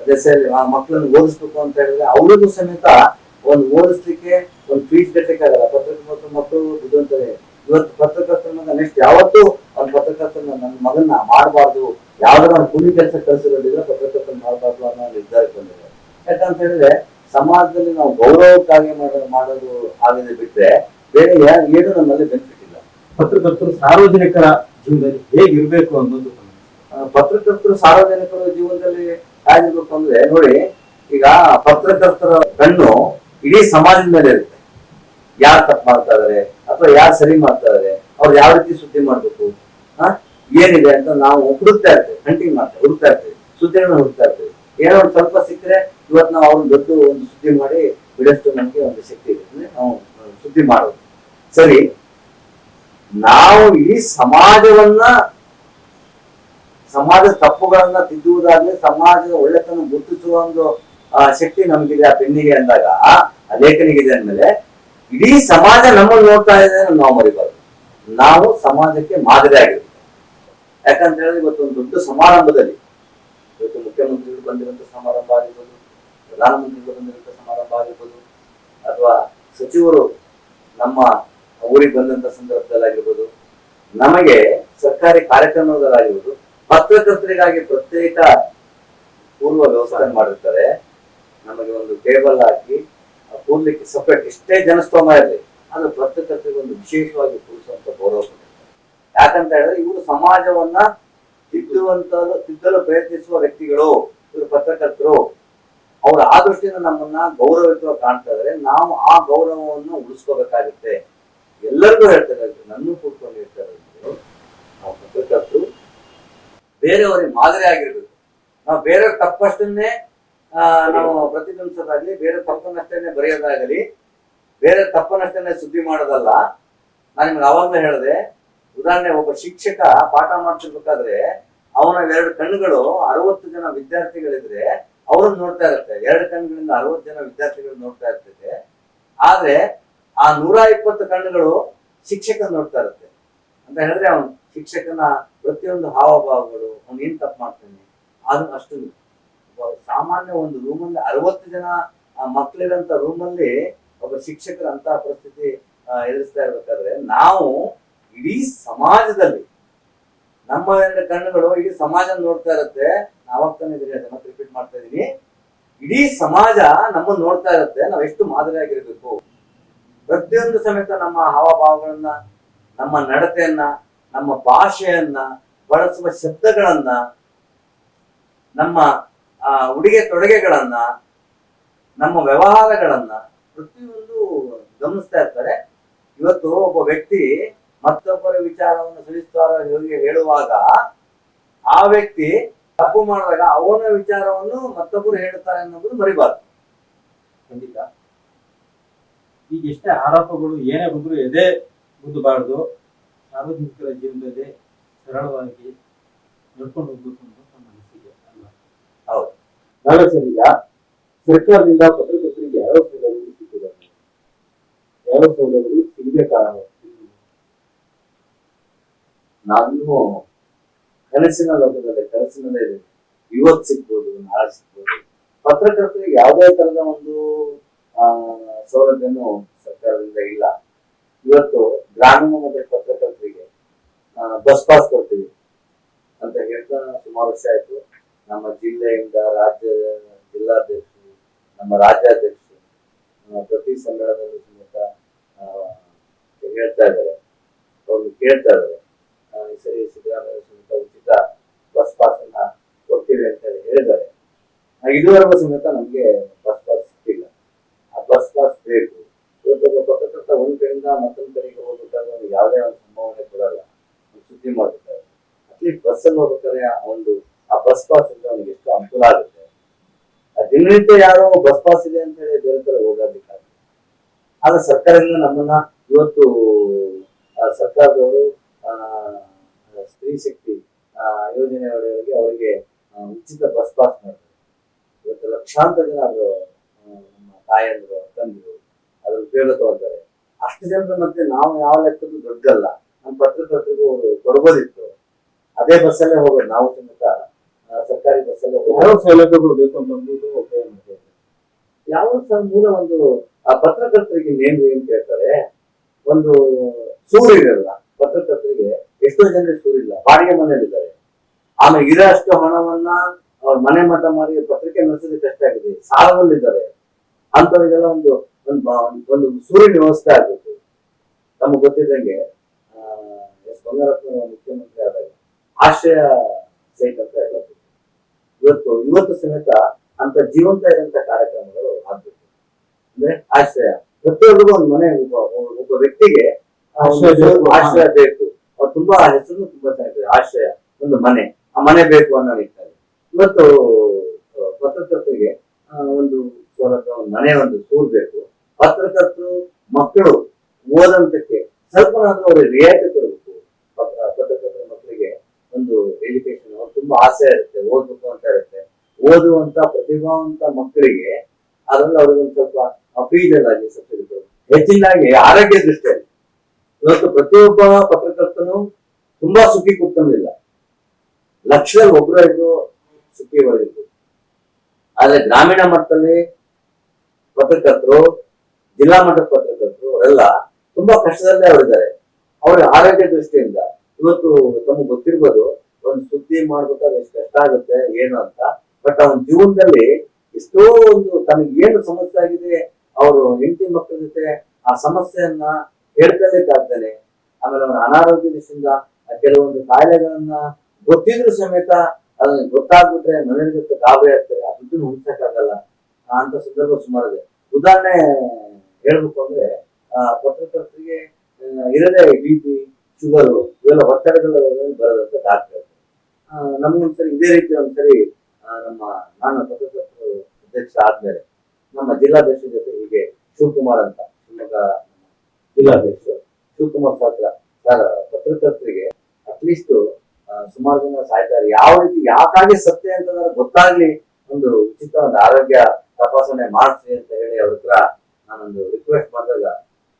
ದೆಸೆಯಲ್ಲಿ ಆ ಮಕ್ಕಳನ್ನು ಓದಿಸ್ಬೇಕು ಅಂತ ಹೇಳಿದ್ರೆ ಅವ್ರಿಗೂ ಸಮೇತ ಒಂದು ಓದಿಸ್ಲಿಕ್ಕೆ ಒಂದು ಫೀಸ್ ಕಟ್ಟಲಿಕ್ಕೆ ಆಗಲ್ಲ. ಪತ್ರಕರ್ತ ಮಕ್ಕಳು ಬುದ್ಧಿವಂತರೇ. ಇವತ್ತು ಪತ್ರಕರ್ತರ ಮಗ ನೆಕ್ಸ್ಟ್ ಯಾವತ್ತೂ ಒಂದು ಪತ್ರಕರ್ತನ ನನ್ನ ಮಗನ್ನ ಮಾಡಬಾರ್ದು, ಯಾವ್ದಾರ ಒಂದು ಕೂಲಿ ಕೆಲಸ ಕಳಿಸಿಕೊಂಡಿದ್ರೆ ಪತ್ರಕರ್ತನ ಮಾಡಬಾರ್ದು ಅನ್ನೋ ನಿರ್ಧಾರಕ್ಕೆ ಬಂದಿದೆ. ಯಾಕಂತ ಹೇಳಿದ್ರೆ ಸಮಾಜದಲ್ಲಿ ನಾವು ಗೌರವಕ್ಕಾಗಿ ಮಾಡೋದು ಆಗದೆ ಬಿಟ್ರೆ ಬೇರೆ ಏನು ನಮ್ಮಲ್ಲಿ ಬೆನಿಫಿಟ್ ಇಲ್ಲ. ಪತ್ರಕರ್ತರು ಸಾರ್ವಜನಿಕರ ಜೀವನದಲ್ಲಿ ಹೇಗಿರ್ಬೇಕು ಅನ್ನೋದು, ಪತ್ರಕರ್ತರು ಸಾರ್ವಜನಿಕರ ಜೀವನದಲ್ಲಿ ಹೇಗಿರ್ಬೇಕು ಅಂದ್ರೆ ನೋಡಿ, ಈಗ ಪತ್ರಕರ್ತರ ಕಣ್ಣು ಇಡೀ ಸಮಾಜದ ಮೇಲೆ ಇರುತ್ತೆ. ಯಾರು ತಪ್ಪು ಮಾಡ್ತಾ ಇದಾರೆ ಅಥವಾ ಯಾರು ಸರಿ ಮಾಡ್ತಾ ಇದಾರೆ, ಅವ್ರು ಯಾವ ರೀತಿ ಸುದ್ದಿ ಮಾಡ್ಬೇಕು, ಏನಿದೆ ಅಂತ ನಾವು ಹುಡುಕ್ತಾ ಇರ್ತೇವೆ, ಹಂಟಿಂಗ್ ಮಾಡ್ತೇವೆ, ಹುಡುಕ್ತಾ ಇರ್ತೇವೆ, ಸುದ್ದಿಗಳನ್ನ ಹುಡುಕ್ತಾ ಇರ್ತೇವೆ. ಏನೋ ಒಂದು ಸ್ವಲ್ಪ ಸಿಕ್ಕರೆ ಇವತ್ತು ನಾವು ಅವ್ರನ್ನ ದೊಡ್ಡ ಒಂದು ಸುದ್ದಿ ಮಾಡಿ ಬಿಡಷ್ಟು ನಮ್ಗೆ ಒಂದು ಶಕ್ತಿ ಇದೆ ಅಂದ್ರೆ ನಾವು ಸುದ್ದಿ ಮಾಡೋದು ಸರಿ. ನಾವು ಇಡೀ ಸಮಾಜದ ತಪ್ಪುಗಳನ್ನ ತಿದ್ದುವುದಾಗ್ಲಿ, ಸಮಾಜದ ಒಳ್ಳೆತನ ಗುರುತಿಸುವ ಒಂದು ಶಕ್ತಿ ನಮಗಿದೆ ಆ ಪೆನ್ನಿಗೆ ಅಂದಾಗ, ಆ ಲೇಖನಿಗಿದೆ ಅಂದ್ಮೇಲೆ ಇಡೀ ಸಮಾಜ ನಮ್ಮನ್ನು ನೋಡ್ತಾ ಇದೆ, ನಾವು ಮರಿಬಾರ್ದು. ನಾವು ಸಮಾಜಕ್ಕೆ ಮಾದರಿ ಆಗಿರ್ಬೇಕು. ಯಾಕಂತ ಹೇಳಿದ್ರೆ ಇವತ್ತು ಒಂದು ದೊಡ್ಡ ಸಮಾರಂಭದಲ್ಲಿ, ಇವತ್ತು ಮುಖ್ಯಮಂತ್ರಿಗಳು ಬಂದಿರುವಂತ ಸಮಾರಂಭ ಆಗಿರ್ಬೋದು, ಪ್ರಧಾನಮಂತ್ರಿಗಳು ಬಂದಿರುವಂತ ಸಮಾರಂಭ ಆಗಿರ್ಬೋದು, ಅಥವಾ ಸಚಿವರು ನಮ್ಮ ಊರಿಗೆ ಬಂದಂತ ಸಂದರ್ಭದಲ್ಲಾಗಿರ್ಬೋದು, ನಮಗೆ ಸರ್ಕಾರಿ ಕಾರ್ಯಕ್ರಮಗಳಾಗಿರ್ಬೋದು, ಪತ್ರಕರ್ತರಿಗಾಗಿ ಪ್ರತ್ಯೇಕ ಪೂರ್ವ ವ್ಯವಸ್ಥೆ ಮಾಡಿರ್ತಾರೆ. ನಮಗೆ ಒಂದು ಟೇಬಲ್ ಹಾಕಿ ಕೂರ್ಲಿಕ್ಕೆ ಸಪರೇಟ್, ಎಷ್ಟೇ ಜನಸ್ತೋಮ ಇರಲಿ, ಅದು ಪತ್ರಕರ್ತರಿಗೆ ಒಂದು ವಿಶೇಷವಾಗಿ ಕೂರಿಸುವಂತ ಗೌರವ ಕೊಟ್ಟಿರ್ತಾರೆ. ಯಾಕಂತ ಹೇಳಿದ್ರೆ ಇವರು ಸಮಾಜವನ್ನ ತಿದ್ದಲು ಪ್ರಯತ್ನಿಸುವ ವ್ಯಕ್ತಿಗಳು, ಇವರು ಪತ್ರಕರ್ತರು. ಅವ್ರು ಆ ದೃಷ್ಟಿಯಿಂದ ನಮ್ಮನ್ನ ಗೌರವಿತವಾಗಿ ಕಾಣ್ತಾ ಇದಾರೆ. ನಾವು ಆ ಗೌರವವನ್ನು ಉಳಿಸ್ಕೋಬೇಕಾಗುತ್ತೆ. ಎಲ್ಲರಿಗೂ ಹೇಳ್ತಾರೆ, ನನ್ನೂ ಕೂತ್ಕೊಂಡು ಹೇಳ್ತಾರೆ, ನಾವು ಪತ್ರಕರ್ತರು ಬೇರೆಯವರಿಗೆ ಮಾದರಿ ಆಗಿರ್ಬೇಕು. ನಾವು ಬೇರೆಯವ್ರ ತಪ್ಪಷ್ಟನ್ನೇ ನಾವು ಪ್ರತಿಬಿಂಬಿಸೋದಾಗ್ಲಿ, ಬೇರೆ ತಪ್ಪನ್ನಷ್ಟನ್ನೇ ಬರೆಯೋದಾಗಲಿ, ಬೇರೆ ತಪ್ಪನ್ನಷ್ಟನ್ನೇ ಸುದ್ದಿ ಮಾಡೋದಲ್ಲ. ನಾನು ನಿಮ್ಗೆ ಅವಾಗಲೇ ಹೇಳಿದೆ, ಉದಾಹರಣೆ, ಒಬ್ಬ ಶಿಕ್ಷಕ ಪಾಠ ಮಾಡ್ತಿರ್ಬೇಕಾದ್ರೆ ಅವನ 2 ಕಣ್ಣುಗಳು 60 ಜನ ವಿದ್ಯಾರ್ಥಿಗಳಿದ್ರೆ ಅವ್ರನ್ನ ನೋಡ್ತಾ ಇರುತ್ತೆ. 2 ಕಣ್ಣುಗಳಿಂದ 60 ಜನ ವಿದ್ಯಾರ್ಥಿಗಳು ನೋಡ್ತಾ ಇರ್ತದೆ. ಆದ್ರೆ ಆ 120 ಕಣ್ಣುಗಳು ಶಿಕ್ಷಕನ ನೋಡ್ತಾ ಇರುತ್ತೆ. ಅಂತ ಹೇಳಿದ್ರೆ ಅವನು ಶಿಕ್ಷಕನ ಪ್ರತಿಯೊಂದು ಹಾವಭಾವಗಳು, ಅವ್ನು ಏನ್ ತಪ್ಪು ಮಾಡ್ತಾನೆ ಅದು ಅಷ್ಟು. ಸಾಮಾನ್ಯ ಒಂದು ರೂಮಲ್ಲಿ 60 ಜನ ಮಕ್ಕಳಿರಂತ ರೂಮಲ್ಲಿ ಒಬ್ಬ ಶಿಕ್ಷಕರ ಅಂತ ಪರಿಸ್ಥಿತಿ ಎದುರಿಸ್ತಾ ಇರ್ಬೇಕಾದ್ರೆ, ನಾವು ಇಡೀ ಸಮಾಜದಲ್ಲಿ ನಮ್ಮ 2 ಕಣ್ಣುಗಳು ಇಡೀ ಸಮಾಜ ನೋಡ್ತಾ ಇರುತ್ತೆ. ನಾವಾಗ್ತಾನೆ ಮತ್ತೆ ರಿಪೀಟ್ ಮಾಡ್ತಾ ಇದೀನಿ, ಇಡೀ ಸಮಾಜ ನಮ್ಮನ್ನು ನೋಡ್ತಾ ಇರುತ್ತೆ. ನಾವ್ ಎಷ್ಟು ಮಾದರಿಯಾಗಿರ್ಬೇಕು, ಪ್ರತಿಯೊಂದು ಸಮೇತ ನಮ್ಮ ಹಾವಭಾವಗಳನ್ನ, ನಮ್ಮ ನಡತೆಯನ್ನ, ನಮ್ಮ ಭಾಷೆಯನ್ನ, ಬಳಸುವ ಶಬ್ದಗಳನ್ನ, ನಮ್ಮ ಉಡುಗೆ ತೊಡುಗೆಗಳನ್ನ, ನಮ್ಮ ವ್ಯವಹಾರಗಳನ್ನ ಪ್ರತಿಯೊಂದು ಗಮನಿಸ್ತಾ ಇರ್ತಾರೆ. ಇವತ್ತು ಒಬ್ಬ ವ್ಯಕ್ತಿ ಮತ್ತೊಬ್ಬರ ವಿಚಾರವನ್ನು ಸುಳಿಸ್ತಾರ ಹೇಳುವಾಗ, ಆ ವ್ಯಕ್ತಿ ತಪ್ಪು ಮಾಡಿದಾಗ ಅವನ ವಿಚಾರವನ್ನು ಮತ್ತೊಬ್ಬರು ಹೇಳುತ್ತಾರೆ ಅನ್ನೋದು ಮರಿಬಾರ್ದು. ಖಂಡಿತ. ಈಗ ಎಷ್ಟೇ ಆರೋಪಗಳು ಏನೇ ಬಂದ್ರು ಎದೆ ಗುದ್ದಬಾರ್ದು. ಸಾರ್ವಜನಿಕರ ಜೀವನದಲ್ಲಿ ಸರಳವಾಗಿ ನಡ್ಕೊಂಡು ಹೋಗ್ಬೇಕು ಅಂತ ನನ್ನ ಅನಿಸಿಕೆ ಅಲ್ಲ. ಹೌದು. ನಾಳೆ ಸರ್, ಈಗ ಸರ್ಕಾರದಿಂದ ಪತ್ರಕರ್ತರಿಗೆ ಯಾವ ಸೌಲಭ್ಯಗಳು ಸಿಕ್ಕಿದ್ದಾರೆ, ಯಾವ ಸೌಲಭ್ಯಗಳು ಸಿಗಬೇಕಾಗುತ್ತೆ? ನಾನು ಕನಸಿನ ಲೋಕದಲ್ಲಿ ಕನಸಿನಲ್ಲೇ ಇದೆ. ಇವತ್ತು ಸಿಗ್ಬೋದು, ನಾಳೆ ಸಿಗ್ಬೋದು. ಪತ್ರಕರ್ತರಿಗೆ ಯಾವುದೇ ತರದ ಒಂದು ಸೌಲಭ್ಯನೂ ಸರ್ಕಾರದಿಂದ ಇಲ್ಲ. ಇವತ್ತು ಗ್ರಾಮೀಣ ಮತ್ತೆ ಪತ್ರಕರ್ತರಿಗೆ ಬಸ್ ಪಾಸ್ ಕೊಡ್ತೀವಿ ಅಂತ ಹೇಳ್ತಾ ಸುಮಾರು ವರ್ಷ ಆಯ್ತು. ನಮ್ಮ ಜಿಲ್ಲೆಯಿಂದ ಜಿಲ್ಲಾಧ್ಯಕ್ಷರು, ನಮ್ಮ ರಾಜ್ಯಾಧ್ಯಕ್ಷರು ಪ್ರತಿ ಸಮ್ಮೇಳನದಲ್ಲೂ ಸಮೇತ ಹೇಳ್ತಾ ಇದ್ದಾರೆ, ಅವ್ರು ಕೇಳ್ತಾ ಇದ್ದಾರೆ, ಈ ಸರಿ ಸಿದ್ದರಾಮಯ್ಯ ಸಮೇತ ಉಚಿತ ಬಸ್ ಪಾಸ್ ಅನ್ನ ಕೊಡ್ತೀವಿ ಅಂತ ಹೇಳಿದ್ದಾರೆ. ಇದುವರೆಗೂ ಸಮೇತ ನಮ್ಗೆ ಬಸ್ ಪಾಸ್ ಸಿಕ್ಕಿಲ್ಲ. ಆ ಬಸ್ ಪಾಸ್ ಬೇಕು. ಇವತ್ತು ಒಬ್ಬ ಪತ್ರಕರ್ತ ಒಂದ್ ಕಡೆಯಿಂದ ಮತ್ತೊಂದ್ ಕಡೆಗೆ ಹೋಗ್ಬೇಕಾದ್ರೆ ಅವ್ನಿಗೆ ಯಾವುದೇ ಒಂದು ಸಂಭಾವನೆ ಕೊಡಲ್ಲ, ಅವ್ನು ಸುದ್ದಿ ಮಾಡ್ಬೇಕಾದ್ರೆ ಅಟ್ಲೀಸ್ಟ್ ಬಸ್ ಅಲ್ಲಿ ಹೋಗ್ಬೇಕಾದ್ರೆ ಆ ಬಸ್ ಪಾಸ್ ಇಂದ ಅವನಿಗೆ ಎಷ್ಟು ಅನುಕೂಲ ಆಗುತ್ತೆ. ದಿನನಿತ್ಯ ಯಾರೋ ಬಸ್ ಪಾಸ್ ಇದೆ ಅಂತ ಹೇಳಿ ಬೇರೆ ತರ ಹೋಗೋದಕ್ಕಾಗುತ್ತೆ. ಆದ್ರೆ ಸರ್ಕಾರದಿಂದ ನಮ್ಮನ್ನ ಇವತ್ತು ಸರ್ಕಾರದವರು ಸ್ತ್ರೀ ಶಕ್ತಿ ಯೋಜನೆ ಒಳಗೆ ಅವರಿಗೆ ಉಚಿತ ಬಸ್ ಪಾಸ್ ಮಾಡ್ತಾರೆ. ಇವತ್ತು ಲಕ್ಷಾಂತರ ಜನ ಅದು ನಮ್ಮ ತಾಯಂದ್ರು ತಂದಿರು ಅದ್ರ ಉಪಯೋಗ ತಗೊಳ್ತಾರೆ. ಅಷ್ಟು ಜನರ ಮಧ್ಯೆ ನಾವು ಯಾವ ಲೆಕ್ಕದ್ದು ದೊಡ್ಡಲ್ಲ, ನಮ್ಮ ಪತ್ರಕರ್ತರಿಗೂ ಅವರು ಕೊಡ್ಬೋದಿತ್ತು. ಅದೇ ಬಸ್ಸಲ್ಲೇ ಹೋಗೋದು ನಾವು ಸಮೇತ ಸರ್ಕಾರಿ ಬಸ್ಸಲ್ಲೇ ಯಾವ ಸೌಲಭ್ಯಗಳು ಬೇಕು ಅಂತ ಯಾವ ಮೂಲ ಒಂದು ಆ ಪತ್ರಕರ್ತರಿಗೆ ನೇಮ್ ಏನ್ ಕೇಳ್ತಾರೆ, ಒಂದು ಸೂರಿರಲ್ಲ ಪತ್ರಕರ್ತರಿಗೆ. ಎಷ್ಟೋ ಜನರಿಗೆ ಸೂರಿಲ್ಲ, ಬಾಡಿಗೆ ಮನೆಯಲ್ಲಿದ್ದಾರೆ. ಆಮೇಲೆ ಇರೋ ಅಷ್ಟು ಹಣವನ್ನ ಅವ್ರ ಮನೆ ಮಠ ಮಾರಿ ಪತ್ರಿಕೆ ನಡೆಸೋದಕ್ಕೆ ಕಷ್ಟ ಆಗಿದೆ, ಸಾಲದಲ್ಲಿದ್ದಾರೆ. ಅಂತವರಿಗೆಲ್ಲ ಒಂದು ಒಂದು ಸೂರಿನ ವ್ಯವಸ್ಥೆ ಆಗ್ಬೇಕು. ನಮ್ಗೆ ಗೊತ್ತಿದ್ದಂಗೆ ಎಸ್ ಬಂಗಾರಪ್ಪ ಮುಖ್ಯಮಂತ್ರಿ ಆದಾಗ ಆಶ್ರಯ ಸೈಟ್ ಅಂತ ಎಲ್ಲ ಇವತ್ತು ಸಮೇತ ಅಂತ ಜೀವಂತ ಇರುವಂತ ಕಾರ್ಯಕ್ರಮಗಳು ಆಗ್ಬೇಕು. ಅಂದ್ರೆ ಆಶ್ರಯ, ಪ್ರತಿಯೊಬ್ಬರಿಗೂ ಒಂದು ಮನೆ, ಒಬ್ಬ ವ್ಯಕ್ತಿಗೆ ಆಶ್ರಯ ಬೇಕು. ಅವ್ರು ತುಂಬಾ ಹೆಸರು ತುಂಬಾ ಚೆನ್ನಾಗಿದೆ, ಆಶ್ರಯ, ಒಂದು ಮನೆ, ಆ ಮನೆ ಬೇಕು ಅನ್ನೋ ನಿಟ್ಟಿನಲ್ಲಿ ಇವತ್ತು ಪತ್ರಕರ್ತರಿಗೆ ಒಂದು ಸೌಲಭ್ಯ, ಒಂದು ಮನೆ, ಒಂದು ಸೂರು ಬೇಕು. ಪತ್ರಕರ್ತರು ಮಕ್ಕಳು ಓದಂತಕ್ಕೆ ಸ್ವಲ್ಪನಾದ್ರೂ ಅವ್ರಿಗೆ ರಿಯಾಯಿತಿ ಕೊಡಬೇಕು. ಪತ್ರಕರ್ತರ ಮಕ್ಕಳಿಗೆ ಒಂದು ಎಜುಕೇಶನ್, ಅವ್ರು ತುಂಬಾ ಆಸೆ ಇರುತ್ತೆ, ಓದ್ಬೇಕು ಅಂತ ಇರುತ್ತೆ. ಓದುವಂತ ಪ್ರತಿಭಾವಂತ ಮಕ್ಕಳಿಗೆ ಅದರಲ್ಲಿ ಅವ್ರಿಗೆ ಒಂದು ಸ್ವಲ್ಪ ಫೀಸಲ್ಲಾಗಿ ಸಬ್ಸಿಡಿ ಕೊಡಬೇಕು. ಹೆಚ್ಚಿನಾಗಿ ಆರೋಗ್ಯ ದೃಷ್ಟಿಯಲ್ಲಿ ಇವತ್ತು ಪ್ರತಿಯೊಬ್ಬ ಪತ್ರಕರ್ತನು ತುಂಬಾ ಸುಖಿ ಕೂತ್ಕೊಂಡಿಲ್ಲ, ಲಕ್ಷದಲ್ಲಿ ಒಬ್ಬರು ಇದ್ದು ಸುಖಿ ಒಳಗಿರ್ಬೋದು. ಆದ್ರೆ ಗ್ರಾಮೀಣ ಮಟ್ಟದಲ್ಲಿ ಪತ್ರಕರ್ತರು, ಜಿಲ್ಲಾ ಮಟ್ಟದ ಪತ್ರಕರ್ತರು ಅವರೆಲ್ಲ ತುಂಬಾ ಕಷ್ಟದಲ್ಲೇ ಅವರಿದ್ದಾರೆ. ಅವರ ಆರೋಗ್ಯ ದೃಷ್ಟಿಯಿಂದ ಇವತ್ತು ತಮಗೆ ಗೊತ್ತಿರ್ಬೋದು, ಒಂದು ಸುದ್ದಿ ಮಾಡ್ಬೇಕಾದ್ರೆ ಎಷ್ಟು ಕಷ್ಟ ಆಗುತ್ತೆ ಏನು ಅಂತ. ಬಟ್ ಅವನ ಜೀವನದಲ್ಲಿ ಎಷ್ಟೋ ಒಂದು ತನಗೆ ಏನು ಸಮಸ್ಯೆ ಆಗಿದೆ, ಅವರು ಹೆಂಡತಿ ಮಕ್ಕಳ ಜೊತೆ ಆ ಸಮಸ್ಯೆಯನ್ನ ಹೇಳ್ಕೊಳ್ಳಿಕ್ಕಾಗ್ತಾನೆ. ಆಮೇಲೆ ಅವನ ಅನಾರೋಗ್ಯ ದೃಷ್ಟಿಯಿಂದ ಕೆಲವೊಂದು ಕಾಯಿಲೆಗಳನ್ನ ಗೊತ್ತಿದ್ರು ಸಮೇತ ಅದನ್ನ ಗೊತ್ತಾಗ್ಬಿಟ್ರೆ ಮನೆಯ ಜೊತೆ ಗಾಬರಿ ಆಗ್ತಾರೆ, ಆ ದುಡ್ಡನ್ನು ಹುಡ್ಸಕ್ಕಾಗಲ್ಲ ಅಂತ ಸಂದರ್ಭ ಸುಮಾರಿದೆ. ಉದಾಹರಣೆ ಹೇಳ್ಬೇಕು ಅಂದ್ರೆ ಪತ್ರಕರ್ತರಿಗೆ ಇರದೇ BP, ಶುಗರು ಇವೆಲ್ಲ ಒತ್ತಡಗಳು ಬರೋದಂತ ಡಾಕ್ಟರ್. ನಮಗೊಂದ್ಸರಿ ಇದೇ ರೀತಿ ಒಂದ್ಸರಿ ನಾನು ಪತ್ರಕರ್ತರು ಅಧ್ಯಕ್ಷ ಆದ್ಮೇಲೆ ನಮ್ಮ ಜಿಲ್ಲಾಧ್ಯಕ್ಷರ ಜೊತೆ ಹೀಗೆ ಶಿವಕುಮಾರ್ ಅಂತ, ಶಿವಮೊಗ್ಗ ಜಿಲ್ಲಾಧ್ಯಕ್ಷರು ಶಿವಕುಮಾರ್ ಸರ್ ಪತ್ರಕರ್ತರಿಗೆ ಅಟ್ಲೀಸ್ಟ್ ಸುಮಾರು ಜನ ಸಾಯ್ತಾರೆ, ಯಾವ ರೀತಿ ಯಾಕಾಗಿ ಸತ್ಯ ಅಂತ ಗೊತ್ತಾಗ್ಲಿ, ಒಂದು ಉಚಿತ ಒಂದು ಆರೋಗ್ಯ ತಪಾಸಣೆ ಮಾಡಿಸಿ ಅಂತ ಹೇಳಿ ಅವ್ರ ಹತ್ರ ನಾನೊಂದು ರಿಕ್ವೆಸ್ಟ್ ಮಾಡಿದಾಗ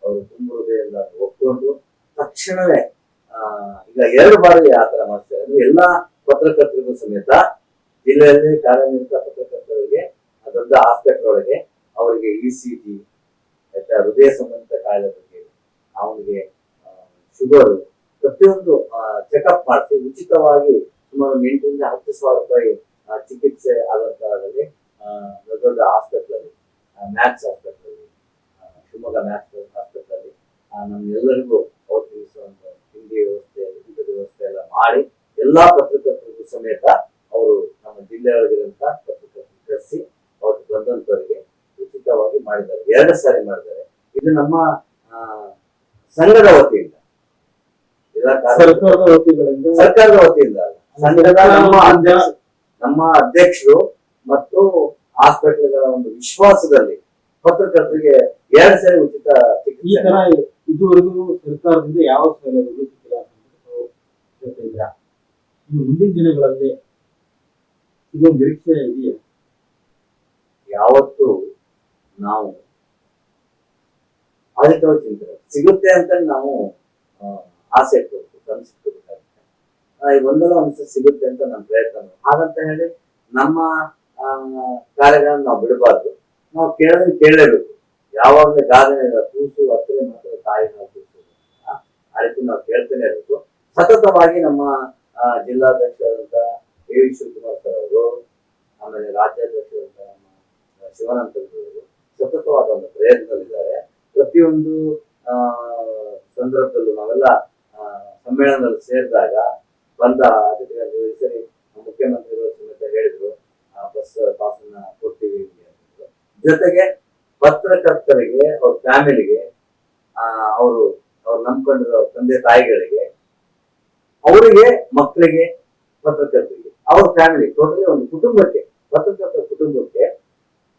ಅವರು ತುಂಬ ಹೃದಯದಿಂದ ಒಪ್ಕೊಂಡು ತಕ್ಷಣವೇ ಈಗ 2 ಬಾರಿ ಆ ತರ ಮಾಡ್ತಾರೆ. ಅಂದ್ರೆ ಎಲ್ಲಾ ಪತ್ರಕರ್ತರಿಗೂ ಸಮೇತ ಜಿಲ್ಲೆಯಲ್ಲಿ ಕಾರ್ಯನಿರತ ಪತ್ರಕರ್ತರಿಗೆ ದೊಡ್ಡ ಹಾಸ್ಪಿಟಲ್ ಒಳಗೆ ಅವರಿಗೆ ECG, ಹೃದಯ ಸಂಬಂಧಿತ ಕಾಯಿಲೆ ಬಗ್ಗೆ, ಅವನಿಗೆ ಶುಗರ್, ಪ್ರತಿಯೊಂದು ಚೆಕಪ್ ಮಾಡಿಸಿ ಉಚಿತವಾಗಿ ಸುಮಾರು 8 ರಿಂದ 10 ಸಾವಿರ ರೂಪಾಯಿ ಚಿಕಿತ್ಸೆ ಆದಂತಹದಲ್ಲಿ ದೊಡ್ಡ ಹಾಸ್ಪಿಟಲ್ ಅಲ್ಲಿ, ಮ್ಯಾಕ್ಸ್ ಹಾಸ್ಪಿಟಲ್ ಅಲ್ಲಿ, ಶಿವಮೊಗ್ಗ ಮ್ಯಾಕ್ಸ್ ಹಾಸ್ಪಿಟಲ್ ಅಲ್ಲಿ ನಮ್ಗೆಲ್ಲರಿಗೂ ಔಟ್ ತಿಳಿಸುವಂತ ತಿಂಡಿ ವ್ಯವಸ್ಥೆ, ಊಟದ ವ್ಯವಸ್ಥೆ ಎಲ್ಲ ಮಾಡಿ ಎಲ್ಲಾ ಪತ್ರಕರ್ತರಿಗೂ ಸಮೇತ ಅವರು ನಮ್ಮ ಜಿಲ್ಲೆಯೊಳಗಿರುವಂತ ಪತ್ರಕರ್ತರು ಕರೆಸಿ ಅವ್ರು ಬಂದಂತವರಿಗೆ ಉಚಿತವಾಗಿ ಮಾಡಿದ್ದಾರೆ. 2 ಸಾರಿ ಮಾಡಿದ್ದಾರೆ. ಇದು ನಮ್ಮ ಸಂಘದ ವತಿಯಿಂದ, ಸರ್ಕಾರದ ವತಿಯಿಂದ ಅಲ್ಲ, ಸಂಘದ ನಮ್ಮ ಅಧ್ಯಕ್ಷರು ಮತ್ತು ಹಾಸ್ಪಿಟಲ್ಗಳ ಒಂದು ವಿಶ್ವಾಸದಲ್ಲಿ ಪತ್ರಕರ್ತರಿಗೆ 2 ಸಾರಿ ಉಚಿತ ಚಿಕಿತ್ಸೆ. ಇದುವರೆಗೂ ಸರ್ಕಾರದಿಂದ ಯಾವ ಸೌಲಭ್ಯಗಳು ಸಿಕ್ಕಿಲ್ಲ ಅಂತ ಮುಂದಿನ ದಿನಗಳಲ್ಲಿ ಇದೊಂದು ನಿರೀಕ್ಷೆ ಇದೆಯಾ? ಯಾವತ್ತು ನಾವು ಆದಿತ್ಯವಾಗಿ ಚಿಂತನೆ ಸಿಗುತ್ತೆ ಅಂತ ನಾವು ಆಸೆ ಇಟ್ಕೋಬೇಕು, ಕನಸಿಟ್ಕೋಬೇಕಾಗುತ್ತೆ. ಒಂದಲ್ಲ ಒಂದ್ಸಲ ಸಿಗುತ್ತೆ ಅಂತ ನಮ್ಮ ಪ್ರಯತ್ನ. ಹಾಗಂತ ಹೇಳಿ ನಮ್ಮ ಕಾರ್ಯಗಳನ್ನ ನಾವು ಬಿಡಬಾರ್ದು. ನಾವು ಕೇಳಲೇಬೇಕು. ಯಾವಾಗಲೇ ಗಾದೆ ಕೂಸು ಹತ್ತಿರ ಮಾತ್ರ ತಾಯಿ ನಾವು ಕೂಸು, ಆ ರೀತಿ ನಾವು ಕೇಳ್ತಾನೆ ಇರಬೇಕು. ಸತತವಾಗಿ ನಮ್ಮ ಜಿಲ್ಲಾಧ್ಯಕ್ಷರಾದಂತ AV ಶಿವಕುಮಾರ್ ಸರ್ ಅವರು, ಆಮೇಲೆ ರಾಜ್ಯಾಧ್ಯಕ್ಷರಾದಂತ ನಮ್ಮ ಶಿವಾನಂದವರು ಸತತವಾದ ಒಂದು ಪ್ರಯತ್ನದಲ್ಲಿದ್ದಾರೆ. ಪ್ರತಿಯೊಂದು ಸಂದರ್ಭದಲ್ಲೂ ನಾವೆಲ್ಲ ಸಮ್ಮೇಳನದಲ್ಲಿ ಸೇರಿದಾಗ ಬಂದ ಅತಿಥಿಗಳಲ್ಲಿ ಸರಿ ಮುಖ್ಯಮಂತ್ರಿಗಳು ಸಮೇತ ಹೇಳಿದ್ರು, ಬಸ್ ಪಾಸನ್ನ ಜೊತೆಗೆ ಪತ್ರಕರ್ತರಿಗೆ, ಅವ್ರ ಫ್ಯಾಮಿಲಿಗೆ, ಅವರು ನಂಬ್ಕೊಂಡಿರೋ ತಂದೆ ತಾಯಿಗಳಿಗೆ, ಅವರಿಗೆ, ಮಕ್ಕಳಿಗೆ, ಪತ್ರಕರ್ತರಿಗೆ, ಅವ್ರ ಫ್ಯಾಮಿಲಿ, ಟೋಟಲಿ ಒಂದು ಕುಟುಂಬಕ್ಕೆ, ಪತ್ರಕರ್ತರ ಕುಟುಂಬಕ್ಕೆ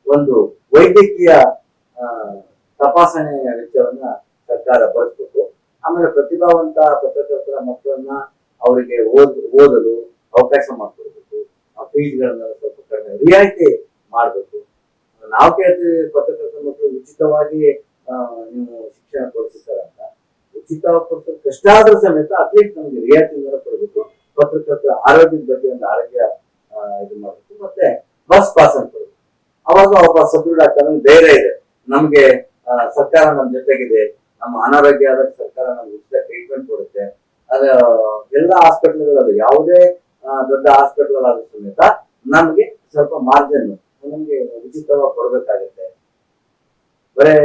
ಒಂದು ವೈದ್ಯಕೀಯ ತಪಾಸಣೆ ವೆಚ್ಚವನ್ನ ಸರ್ಕಾರ ಭರಿಸಬೇಕು. ಆಮೇಲೆ ಪ್ರತಿಭಾವಂತ ಪತ್ರಕರ್ತರ ಮಕ್ಕಳನ್ನ ಅವರಿಗೆ ಓದಲು ಅವಕಾಶ ಮಾಡಿಕೊಡ್ಬೇಕು. ಆ ಫೀಸ್ಗಳನ್ನ ಸ್ವಲ್ಪ ಕಡಿಮೆ ರಿಯಾಯಿತಿ ಮಾಡಬೇಕು. ನಾವು ಕೇಳ್ತೀವಿ ಪತ್ರಕರ್ತರ ಮಕ್ಕಳು ಉಚಿತವಾಗಿ ನೀವು ಶಿಕ್ಷಣ ಕೊಡಿಸ್ತಾರೆ ಅಂತ. ಉಚಿತವಾಗಿ ಕೊಡಿಸೋದು ಕಷ್ಟ ಆದ್ರೂ ಸಮೇತ ಅಟ್ಲೀಸ್ಟ್ ನಮಗೆ ರಿಯಾಯಿತಿ ಕೊಡಬೇಕು. ಪತ್ರಕರ್ತರ ಆರೋಗ್ಯದ ಬಗ್ಗೆ ಒಂದು ಆರೋಗ್ಯ ಇದು ಮಾಡಬೇಕು. ಮತ್ತೆ ಬಸ್ ಪಾಸ್ ಅಂತ ಕೊಡಬೇಕು. ಅವಾಗ ಒಬ್ಬ ಸದೃಢ ನಮ್ಗೆ ಧೈರ್ಯ ಇದೆ, ನಮ್ಗೆ ಸರ್ಕಾರ ನಮ್ಮ ಜೊತೆಗಿದೆ, ನಮ್ಮ ಅನಾರೋಗ್ಯ ಆದಾಗ ಸರ್ಕಾರ ನಮ್ಗೆ ಉಚಿತ ಟ್ರೀಟ್ಮೆಂಟ್ ಕೊಡುತ್ತೆ. ಅದ ಎಲ್ಲ ಹಾಸ್ಪಿಟಲ್ಗಳಲ್ಲಿ, ಯಾವುದೇ ದೊಡ್ಡ ಹಾಸ್ಪಿಟಲ್ ಆದ್ರೂ ಸಮೇತ ನಮ್ಗೆ ಸ್ವಲ್ಪ ಮಾರ್ಜಿನ್ ನಮ್ಗೆ ಉಚಿತವಾಗಿ ಕೊಡ್ಬೇಕಾಗತ್ತೆ. ಬರೇ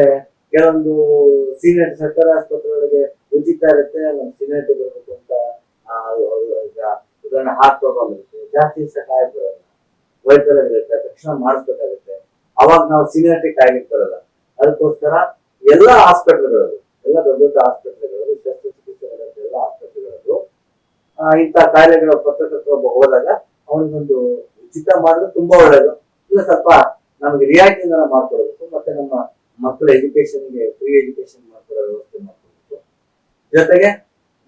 ಕೆಲವೊಂದು ಸೀನಿಯರ್ ಸರ್ಕಾರಿ ಆಸ್ಪತ್ರೆಗಳಿಗೆ ಉಚಿತ ಇರುತ್ತೆ, ನಮ್ ಸೀನಿಯರ್ಟಿ ಬರ್ಬೇಕು ಅಂತ ಉದಾಹರಣೆ ಹಾರ್ಟ್ ಪ್ರಾಬ್ಲಮ್ ಇರುತ್ತೆ, ಜಾಸ್ತಿ ಸಹಾಯ ಬರಲ್ಲ, ವೈಫಲ್ಯ ಇರುತ್ತೆ, ತಕ್ಷಣ ಮಾಡಿಸ್ಬೇಕಾಗುತ್ತೆ. ಅವಾಗ ನಾವು ಸೀನಿಯರ್ಟಿ ಕಾಯ್ಲಿಕ್ಕೆ ಬರಲ್ಲ. ಅದಕ್ಕೋಸ್ಕರ ಎಲ್ಲ ಹಾಸ್ಪಿಟಲ್ಗಳಲ್ಲೂ, ಎಲ್ಲ ದೊಡ್ಡ ದೊಡ್ಡ ಹಾಸ್ಪಿಟಲ್ಗಳು, ಶಸ್ತ್ರಚಿಕಿತ್ಸೆ ಎಲ್ಲ ಹಾಸ್ಪಿಟಲ್ಗಳಲ್ಲೂ ಇಂಥ ಕಾಯಿಲೆಗಳ ಪತ್ರಕರ್ತರು ಹೋದಾಗ ಅವನಿಗೊಂದು ಉಚಿತ ಮಾಡಿದ್ರೆ ತುಂಬಾ ಒಳ್ಳೇದು. ಇಲ್ಲ ಸ್ವಲ್ಪ ನಮ್ಗೆ ರಿಯಾಯಿತಿಯಿಂದ ಮಾಡ್ಕೊಡ್ಬೇಕು. ಮತ್ತೆ ನಮ್ಮ ಮಕ್ಕಳ ಎಜುಕೇಶನ್ಗೆ ಫ್ರೀ ಎಜುಕೇಶನ್ ಮಾಡ್ಕೊಡೋ ವ್ಯವಸ್ಥೆ ಮಾಡ್ಕೊಡ್ಬೇಕು. ಜೊತೆಗೆ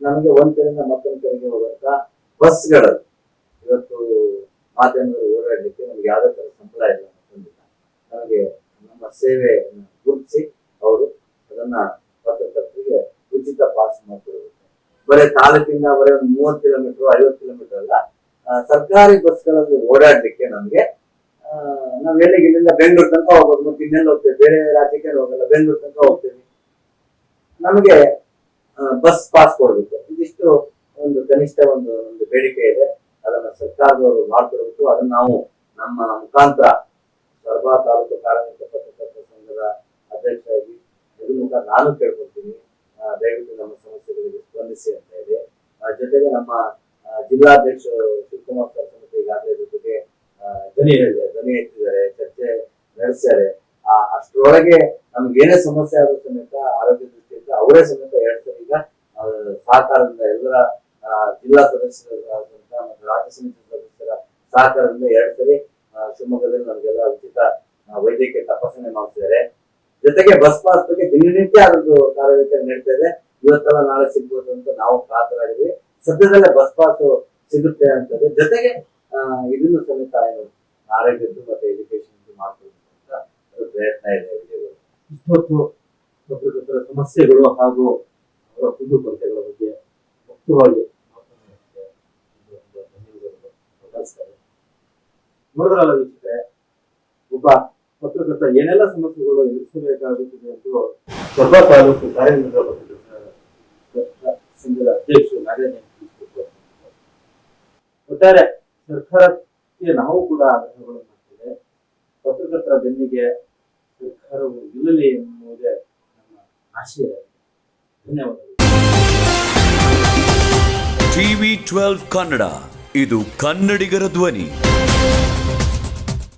ನಮಗೆ ಒಂದ್ ಕಡೆಯಿಂದ ಮತ್ತೊಂದ್ ಕಡೆಗೆ ಹೋಗುವಂತ ಬಸ್ಗಳಲ್ಲಿ ಇವತ್ತು ಮಾಧ್ಯಮಗಳು ಓಡಾಡ್ಲಿಕ್ಕೆ ನಮ್ಗೆ ಯಾವ್ದೇ ತರ ಸಂಬಳ ಇಲ್ಲ, ಮತ್ತೊಂದಿಲ್ಲ. ನಮಗೆ ನಮ್ಮ ಸೇವೆಯನ್ನು ಗುರುತಿಸಿ ಅವರು ಅದನ್ನ ಪತ್ರಕರ್ತರಿಗೆ ಉಚಿತ ಪಾಸ್ ಮಾಡ್ಕೊಡ್ಬೇಕು. ಬರೀ ತಾಲೂಕಿಂದ ಬರೀ ಒಂದು 30 ಕಿಲೋಮೀಟರ್ 50 ಕಿಲೋಮೀಟರ್ ಅಲ್ಲ, ಸರ್ಕಾರಿ ಬಸ್ಗಳಲ್ಲಿ ಓಡಾಡ್ಲಿಕ್ಕೆ ನಮ್ಗೆ ನಾವ್ ಇಲ್ಲಿಂದ ಬೆಂಗಳೂರು ತನಕ ಹೋಗ್ಬೋದು. ಮತ್ತೆ ಇನ್ನೆಲ್ಲ ಹೋಗ್ತೇವೆ, ಬೇರೆ ರಾಜ್ಯಕ್ಕೆ ಹೋಗಲ್ಲ, ಬೆಂಗಳೂರು ತನಕ ಹೋಗ್ತೇವೆ. ನಮಗೆ ಬಸ್ ಪಾಸ್ ಕೊಡ್ಬೇಕು. ಇದಿಷ್ಟು ಒಂದು ಕನಿಷ್ಠ ಒಂದು ಬೇಡಿಕೆ ಇದೆ. ಅದನ್ನ ಸರ್ಕಾರದವರು ಮಾಡ್ಕೊಡ್ಬೇಕು. ಅದನ್ನ ನಾವು ನಮ್ಮ ಮುಖಾಂತರ ಸರ್ವ ತಾಲೂಕು ಕಾರ್ಮಿಕ ಪತ್ರಕರ್ತರ ಸಂಘದ ಅಧ್ಯಕ್ಷರಾಗಿ ಇದ್ರ ಮುಖಾಂತರ ನಾನು ಕೇಳ್ಕೊಳ್ತೀನಿ, ದಯವಿಟ್ಟು ನಮ್ಮ ಸಮಸ್ಯೆಗಳಿಗೆ ಸ್ಪಂದಿಸಿ ಅಂತ ಇದೆ. ಜೊತೆಗೆ ನಮ್ಮ ಜಿಲ್ಲಾಧ್ಯಕ್ಷರು ಶಿವಕುಮಾರ್ ಸರ್ ಸಮಿತಿ ಈಗಾಗಲೇ ಇದ್ರ ಬಗ್ಗೆ ಧ್ವನಿ ಎತ್ತಿದ್ದಾರೆ, ಚರ್ಚೆ ನಡೆಸ್ತಾರೆ. ಅಷ್ಟರೊಳಗೆ ನಮ್ಗೆ ಏನೇ ಸಮಸ್ಯೆ ಆದ್ರೂ ಸಮೇತ ಆರೋಗ್ಯ ದೃಷ್ಟಿಯಿಂದ ಅವರೇ ಸಮೇತ 2 ಸರಿ ಈಗ ಸಹಕಾರದಿಂದ ಎಲ್ಲರ ಜಿಲ್ಲಾ ಸದಸ್ಯರಾದಂತ ಮತ್ತು ರಾಜ್ಯ ಸಮಿತಿ ಸದಸ್ಯರ ಸಹಕಾರದಿಂದ 2 ಸರಿ ಶಿವಮೊಗ್ಗದಲ್ಲಿ ನಮಗೆಲ್ಲ ಉಚಿತ ವೈದ್ಯಕೀಯ ತಪಾಸಣೆ ಮಾಡಿಸಿದ್ದಾರೆ. ಜೊತೆಗೆ ಬಸ್ ಪಾಸ್ ಬಗ್ಗೆ ದಿನನಿತ್ಯ ಅದ್ರದ್ದು ಕಾರ್ಯವೈಖರಿ ನಡೀತಾ ಇದೆ. ಇವತ್ತೆಲ್ಲ ನಾಳೆ ಸಿಗ್ಬೋದು ಅಂತ ನಾವು ಕಾತರಾಗಿದ್ವಿ. ಸದ್ಯದಲ್ಲೇ ಬಸ್ ಪಾಸ್ ಸಿಗುತ್ತೆ ಅಂತದೆ. ಜೊತೆಗೆ ಇದನ್ನು ಸಮೇತ ಆರೋಗ್ಯದ್ದು ಮತ್ತೆ ಎಜುಕೇಶನ್ ಮಾಡ್ಕೊಳ್ಬೇಕು ಅಂತ ಪ್ರಯತ್ನ ಇದೆ. ಇಷ್ಟೊತ್ತು ಪತ್ರಕರ್ತರ ಸಮಸ್ಯೆಗಳು ಹಾಗೂ ಅವರ ಕುಂದುಕೊರತೆಗಳ ಬಗ್ಗೆ ಮುಕ್ತವಾಗಿ ನೋಡಿದ್ರಲ್ಲ ವೀಕ್ಷಕರೇ, ಒಬ್ಬ ಪತ್ರಕರ್ತ ಏನೆಲ್ಲ ಸಮಸ್ಯೆಗಳು ಎದುರಿಸಬೇಕಾಗುತ್ತದೆ ಎಂದು ಸರ್ವ ತಾಲೂಕು ಕಾರ್ಯನಿರ್ವಾಹಕ ಪತ್ರಕರ್ತರ ಸಂಘದ ಅಧ್ಯಕ್ಷರು ನಾಗೇಂದ್ರ ತಿಳಿಸಿಕೊಟ್ಟರು. ಒಟ್ಟಾರೆ ಸರ್ಕಾರಕ್ಕೆ ನಾವು ಕೂಡ ಆಗ್ರಹಗಳನ್ನು ಮಾಡ್ತೇವೆ. ಪತ್ರಕರ್ತರ ಬೆನ್ನಿಗೆ ಸರ್ಕಾರವು ನಿಲ್ಲಲಿ ಎನ್ನುವುದೇ ನಮ್ಮ ಆಶಯ. ಧನ್ಯವಾದಗಳು. TV12 ಕನ್ನಡ, ಇದು ಕನ್ನಡಿಗರ ಧ್ವನಿ.